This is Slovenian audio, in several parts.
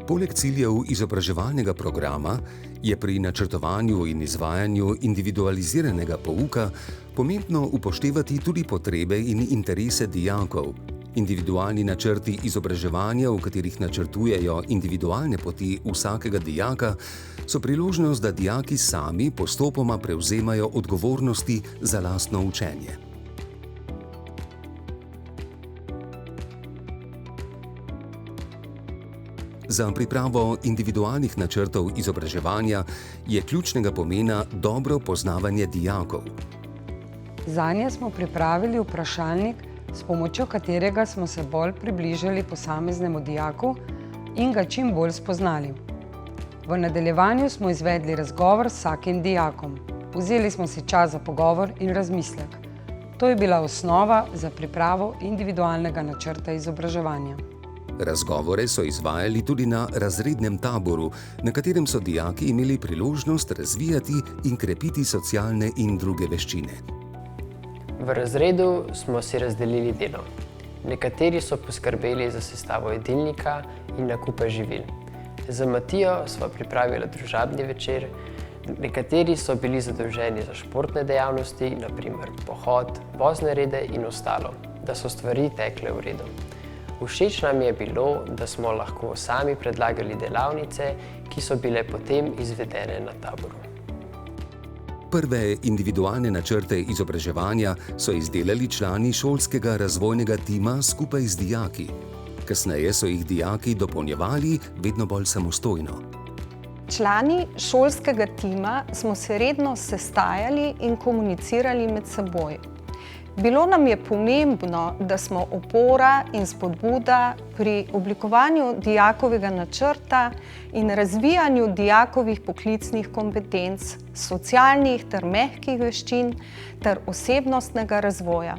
Poleg ciljev izobraževalnega programa je pri načrtovanju in izvajanju individualiziranega pouka pomembno upoštevati tudi potrebe in interese dijakov. Individualni načrti izobraževanja, v katerih načrtujejo individualne poti vsakega dijaka, so priložnost, da dijaki sami postopoma prevzemajo odgovornosti za lastno učenje. Za pripravo individualnih načrtov izobraževanja je ključnega pomena dobro poznavanje dijakov. Zanje smo pripravili vprašalnik, s pomočjo katerega smo se bolj približali posameznemu dijaku in ga čim bolj spoznali. V nadaljevanju smo izvedli razgovor s vsakim dijakom. Vzeli smo si čas za pogovor in razmislek. To je bila osnova za pripravo individualnega načrta izobraževanja. Razgovore so izvajali tudi na razrednem taboru, na katerem so dijaki imeli priložnost razvijati in krepiti socialne in druge veščine. V razredu smo si razdelili delo. Nekateri so poskrbeli za sestavo jedilnika in nakupe živil. Z Matijo sva pripravila družabni večer, nekateri so bili zadolženi za športne dejavnosti, na primer pohod, vozne rede in ostalo, da so stvari tekle v redu. Všeč nam je bilo, da smo lahko sami predlagali delavnice, ki so bile potem izvedene na taboru. Prve individualne načrte izobraževanja so izdelali člani šolskega razvojnega tima skupaj z dijaki. Kasneje so jih dijaki dopolnjevali vedno bolj samostojno. Člani šolskega tima smo se redno sestajali in komunicirali med seboj. Bilo nam je pomembno, da smo opora in spodbuda pri oblikovanju dijakovega načrta in razvijanju dijakovih poklicnih kompetenc, socialnih ter mehkih veščin ter osebnostnega razvoja.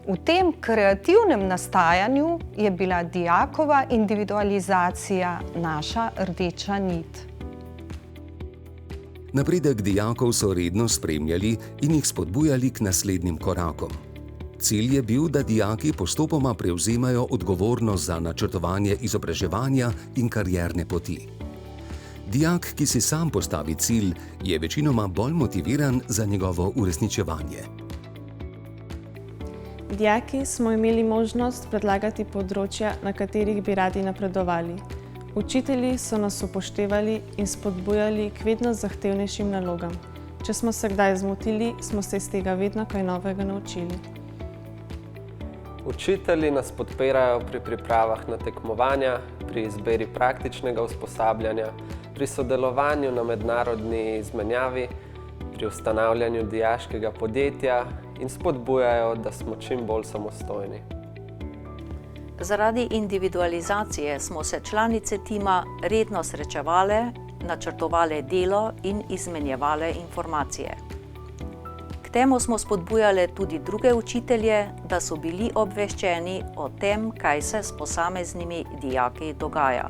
V tem kreativnem nastajanju je bila dijakova individualizacija naša rdeča nit. Napredek dijakov so redno spremljali in jih spodbujali k naslednjim korakom. Cilj je bil, da dijaki postopoma prevzemajo odgovornost za načrtovanje izobraževanja in karierne poti. Dijak, ki si sam postavi cilj, je večinoma bolj motiviran za njegovo uresničevanje. Dijaki smo imeli možnost predlagati področja, na katerih bi radi napredovali. Učitelji so nas upoštevali in spodbujali k vedno zahtevnejšim nalogam. Če smo se kdaj zmotili, smo se iz tega vedno kaj novega naučili. Učitelji nas podpirajo pri pripravah na tekmovanja, pri izbiri praktičnega usposabljanja, pri sodelovanju na mednarodni izmenjavi, pri ustanavljanju dijaškega podjetja in spodbujajo, da smo čim bolj samostojni. Zaradi individualizacije smo se članice tima redno srečevale, načrtovale delo in izmenjevale informacije. K temu smo spodbujale tudi druge učitelje, da so bili obveščeni o tem, kaj se s posameznimi dijaki dogaja.